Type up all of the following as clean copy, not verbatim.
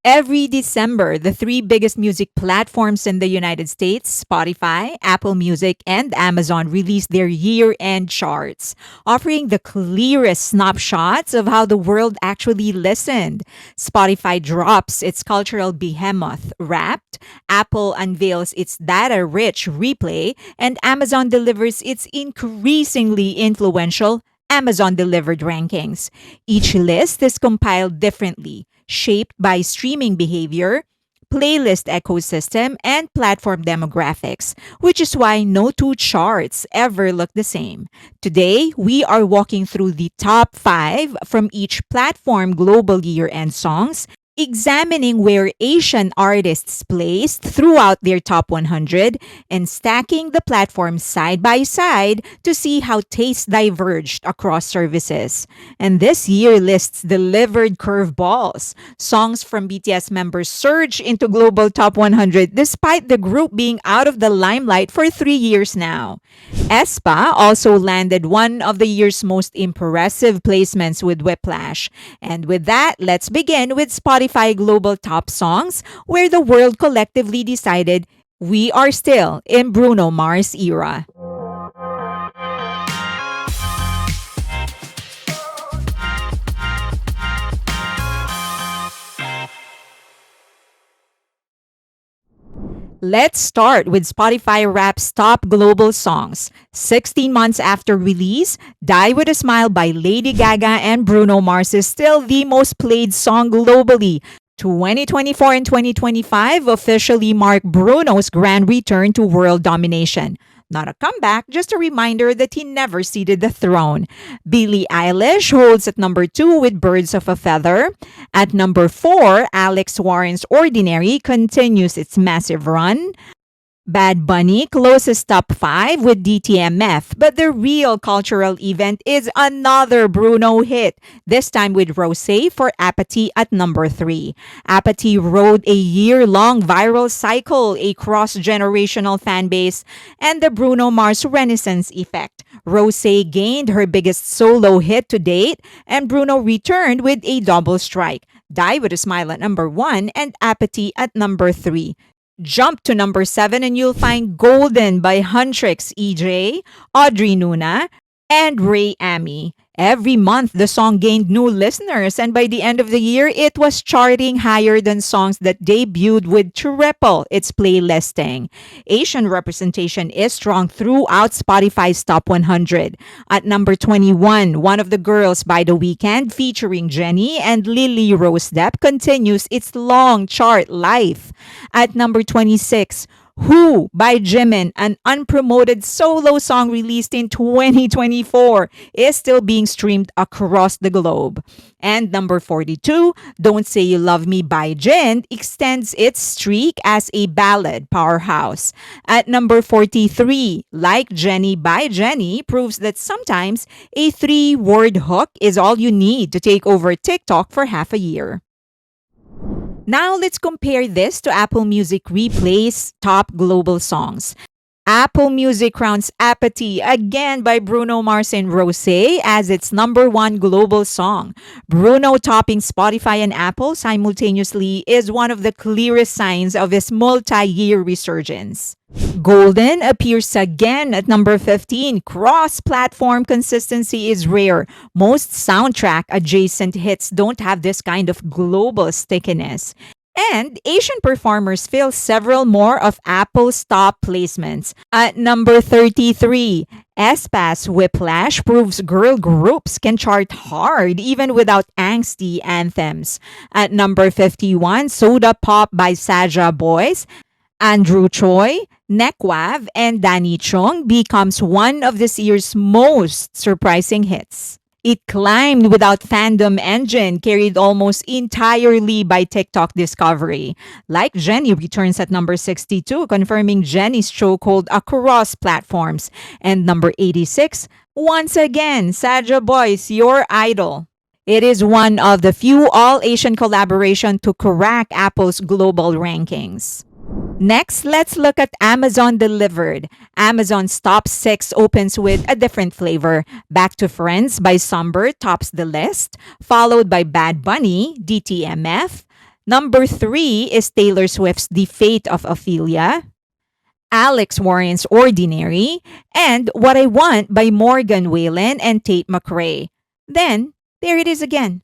Every December, the three biggest music platforms in the United States, Spotify, Apple Music, and Amazon, release their year end charts, offering the clearest snapshots of how the world actually listened. Spotify drops its cultural behemoth, Wrapped, Apple unveils its data rich replay, and Amazon delivers its increasingly influential Amazon delivered rankings. Each list is compiled differently, shaped by streaming behavior, playlist ecosystem, and platform demographics, which is why no two charts ever look the same. Today, we are walking through the top five from each platform global year end songs, examining where Asian artists placed throughout their top 100 and stacking the platforms side by side to see how tastes diverged across services. And this year lists delivered curveballs. Songs from BTS members surge into global top 100 despite the group being out of the limelight for 3 years now. aespa also landed one of the year's most impressive placements with Whiplash. And with that, let's begin with Spotify Global Top Songs, where the world collectively decided we are still in Bruno Mars era. Let's start with Spotify Rap's top global songs. 16 months after release, Die With a Smile by Lady Gaga and Bruno Mars is still the most played song globally. 2024 and 2025 officially mark Bruno's grand return to world domination. Not a comeback, just a reminder that he never ceded the throne. Billie Eilish holds at number 2 with Birds of a Feather. At number 4, Alex Warren's Ordinary continues its massive run. Bad Bunny closes top 5 with DTMF, but the real cultural event is another Bruno hit, this time with Rosé for Apathy at number 3. Apathy rode a year-long viral cycle, a cross-generational fan base, and the Bruno Mars Renaissance effect. Rosé gained her biggest solo hit to date, and Bruno returned with a double strike. Die With a Smile at number 1 and Apathy at number 3. Jump to number 7 and you'll find Golden by Huntrix EJ, Audrey Nuna, and Ray Amy. Every month, the song gained new listeners, and by the end of the year, it was charting higher than songs that debuted with triple its playlisting. Asian representation is strong throughout Spotify's top 100. At number 21, One of the Girls by The Weeknd featuring Jennie and Lily Rose Depp continues its long chart life. At number 26, Who by Jimin, an unpromoted solo song released in 2024, is still being streamed across the globe. And number 42, Don't Say You Love Me by Jin extends its streak as a ballad powerhouse. At number 43, Like Jenny by Jenny proves that sometimes a 3-word hook is all you need to take over TikTok for half a year. Now let's compare this to Apple Music Replay's top global songs. Apple Music crowns Apathy again by Bruno Mars and Rosé as its number 1 global song. Bruno topping Spotify and Apple simultaneously is one of the clearest signs of his multi-year resurgence. Golden appears again at number 15. Cross-platform consistency is rare. Most soundtrack-adjacent hits don't have this kind of global stickiness. And Asian performers fill several more of Apple's top placements. At number 33, aespa's Whiplash proves girl groups can chart hard even without angsty anthems. At number 51, Soda Pop by Saja Boys, Andrew Choi, Nekwav, and Danny Chung becomes one of this year's most surprising hits. It climbed without fandom engine, carried almost entirely by TikTok discovery. Like Jennie returns at number 62, confirming Jennie's chokehold across platforms. And number 86, once again, Saja Boys, Your Idol. It is one of the few all-Asian collaboration to crack Apple's global rankings. Next, let's look at Amazon Delivered. Amazon's top 6 opens with a different flavor. Back to Friends by Somber tops the list, followed by Bad Bunny, DTMF, Number 3 is Taylor Swift's The Fate of Ophelia, Alex Warren's Ordinary, and What I Want by Morgan Wallen and Tate McRae. Then, there it is again.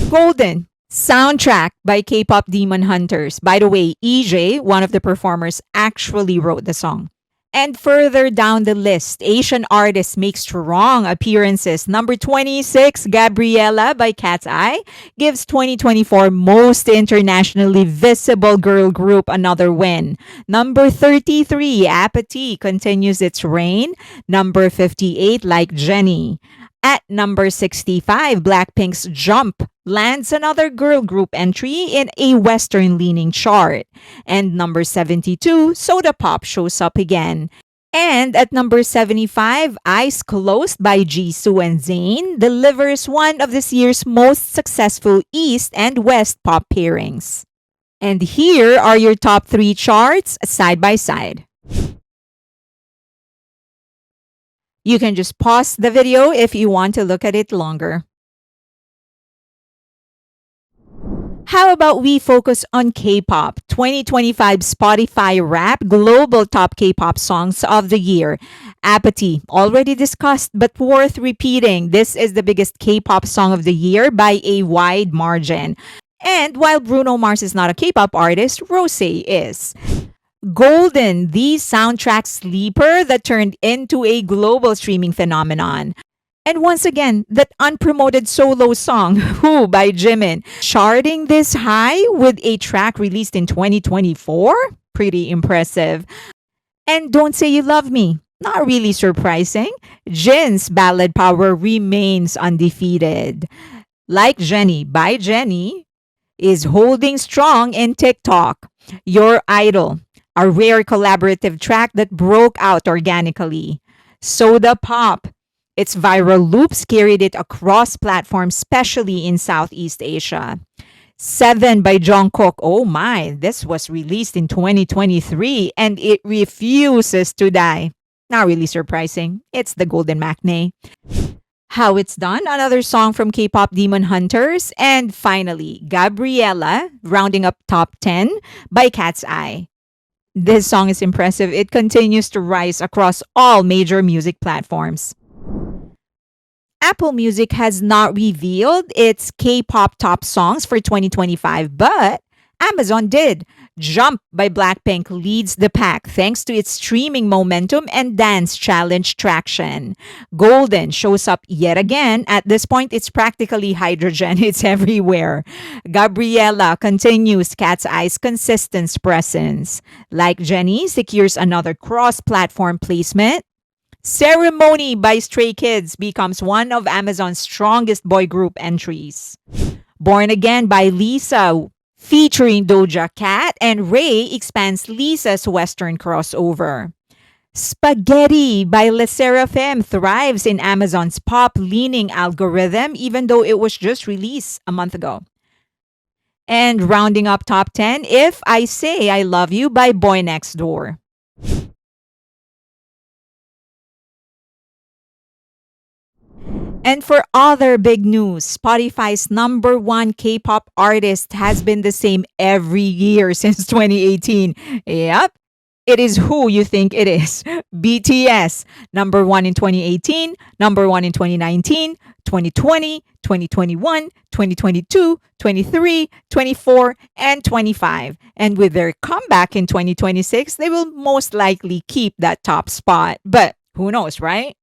Golden, soundtrack by K-pop Demon Hunters. By the way, EJ, one of the performers, actually wrote the song. And further down the list, Asian artists make strong appearances. Number 26, Gabriella by Cat's Eye, gives 2024 most internationally visible girl group another win. Number 33, Apathy, continues its reign. Number 58, Like Jenny. At number 65, Blackpink's Jump lands another girl group entry in a Western leaning chart. And number 72, Soda Pop shows up again. And at number 75, Eyes Closed by Jisoo and Zayn delivers one of this year's most successful East and West pop pairings. And here are your top 3 charts side by side. You can just pause the video if you want to look at it longer. How about we focus on K-pop? 2025 Spotify Wrap Global Top K-pop Songs of the Year. Apathy, already discussed but worth repeating. This is the biggest K-pop song of the year by a wide margin. And while Bruno Mars is not a K-pop artist, Rosé is. Golden, the soundtrack sleeper that turned into a global streaming phenomenon. And once again, that unpromoted solo song, Who by Jimin, charting this high with a track released in 2024? Pretty impressive. And Don't Say You Love Me, not really surprising. Jin's ballad power remains undefeated. Like Jenny by Jenny is holding strong in TikTok. Your Idol, a rare collaborative track that broke out organically. Soda Pop, its viral loops carried it across platforms, especially in Southeast Asia. 7 by Jungkook. Oh my, this was released in 2023 and it refuses to die. Not really surprising. It's the Golden Matinee. How It's Done, another song from K-pop Demon Hunters. And finally, Gabriella, rounding up top 10 by Cat's Eye. This song is impressive. It continues to rise across all major music platforms. Apple Music has not revealed its K-pop top songs for 2025, but Amazon did. Jump by Blackpink leads the pack thanks to its streaming momentum and dance challenge traction. Golden shows up yet again. At this point, it's practically hydrogen. It's everywhere. Gabriella continues Cat's Eye's consistent presence. Like Jenny secures another cross-platform placement. Ceremony by Stray Kids becomes one of Amazon's strongest boy group entries. Born Again by Lisa, featuring Doja Cat and Ray, expands Lisa's Western crossover. Spaghetti by Le Sserafim thrives in Amazon's pop-leaning algorithm, even though it was just released a month ago. And rounding up top 10, If I Say I Love You by Boy Next Door. And for other big news, Spotify's number 1 K-pop artist has been the same every year since 2018. Yep, it is who you think it is. BTS, number 1 in 2018, number 1 in 2019, 2020, 2021, 2022, 23, 24, and 25. And with their comeback in 2026, they will most likely keep that top spot. But who knows, right?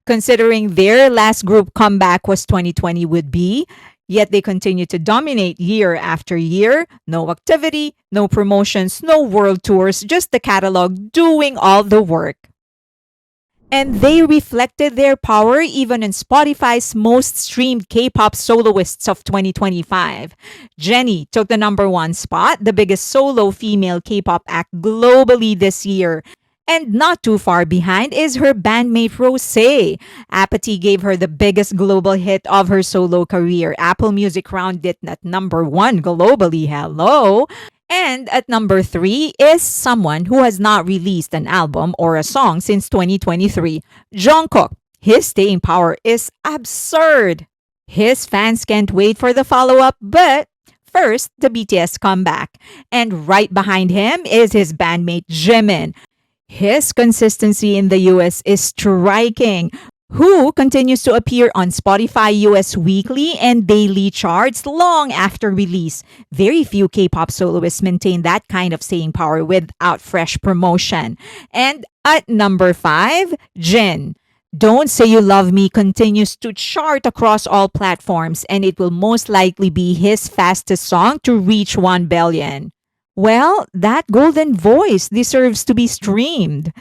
Considering their last group comeback was 2020 with B, yet they continue to dominate year after year. No activity, no promotions, no world tours, just the catalog doing all the work. And they reflected their power even in Spotify's most streamed K-pop soloists of 2025. Jennie took the number 1 spot, the biggest solo female K-pop act globally this year. And not too far behind is her bandmate Rosé. Apathy gave her the biggest global hit of her solo career. Apple Music rounded it at number 1 globally. Hello! And at number 3 is someone who has not released an album or a song since 2023. Jungkook. His staying power is absurd. His fans can't wait for the follow-up, but First, the BTS comeback. And right behind him is his bandmate Jimin. His consistency in the US is striking. Who continues to appear on Spotify US weekly and daily charts long after release. Very few K pop soloists maintain that kind of staying power without fresh promotion. And at number 5, Jin. Don't Say You Love Me continues to chart across all platforms, and it will most likely be his fastest song to reach 1 billion. Well, that golden voice deserves to be streamed.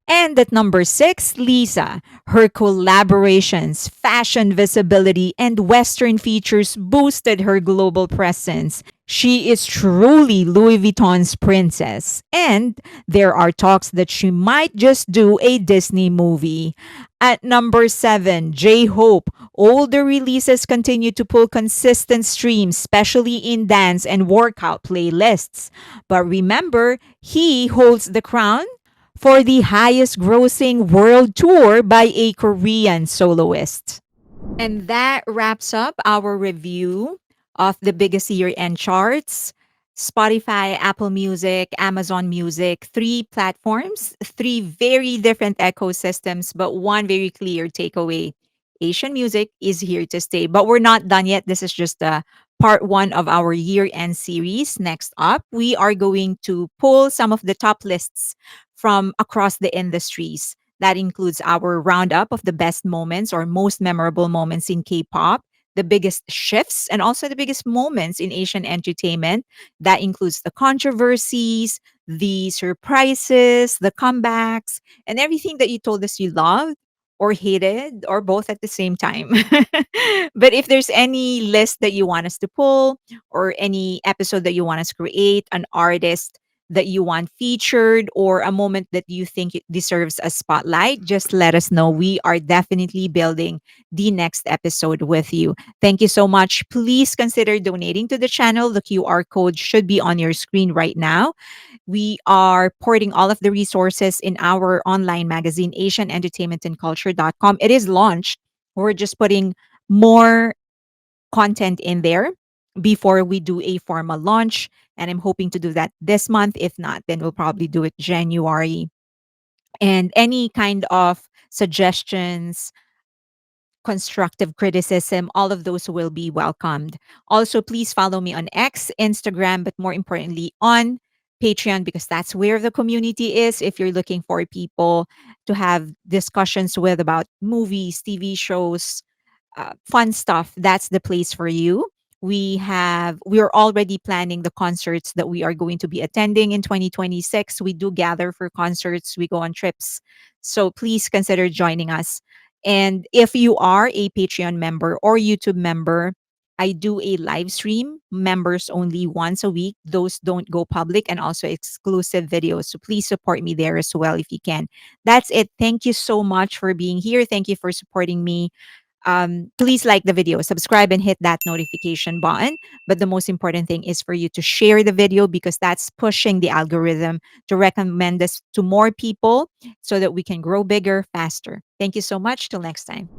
And at number 6, Lisa. Her collaborations, fashion visibility, and Western features boosted her global presence. She is truly Louis Vuitton's princess. And there are talks that she might just do a Disney movie. At number 7, J Hope. Older releases continue to pull consistent streams, especially in dance and workout playlists. But remember, he holds the crown for the highest grossing world tour by a Korean soloist. And that wraps up our review of the biggest year end charts. Spotify, Apple Music, Amazon Music, three platforms, three very different ecosystems, but one very clear takeaway. Asian music is here to stay. But we're not done yet. This is just part one of our year end series. Next up, we are going to pull some of the top lists from across the industries. That includes our roundup of the best moments or most memorable moments in K pop, the biggest shifts, and also the biggest moments in Asian entertainment. That includes the controversies, the surprises, the comebacks, and everything that you told us you loved or hated or both at the same time. But if there's any list that you want us to pull or any episode that you want us to create, an artist that you want featured or a moment that you think it deserves a spotlight, just let us know. We are definitely building the next episode with you. Thank you so much. Please consider donating to the channel. The QR code should be on your screen right now. We are porting all of the resources in our online magazine, asianentertainmentandculture.com. It is launched. We're just putting more content in there before we do a formal launch. And I'm hoping to do that this month. If not, then we'll probably do it January. And any kind of suggestions, constructive criticism, all of those will be welcomed. Also, please follow me on X, Instagram, but more importantly on Patreon because that's where the community is. If you're looking for people to have discussions with about movies, TV shows, fun stuff, that's the place for you. We're already planning the concerts that we are going to be attending in 2026. We do gather for concerts, we go on trips. So please consider joining us. And if you are a Patreon member or YouTube member, I do a live stream, members only once a week. Those don't go public and also exclusive videos. So please support me there as well if you can. That's it. Thank you so much for being here. Thank you for supporting me. Please like the video, subscribe, and hit that notification button. But the most important thing is for you to share the video because that's pushing the algorithm to recommend us to more people so that we can grow bigger faster. Thank you so much. Till next time.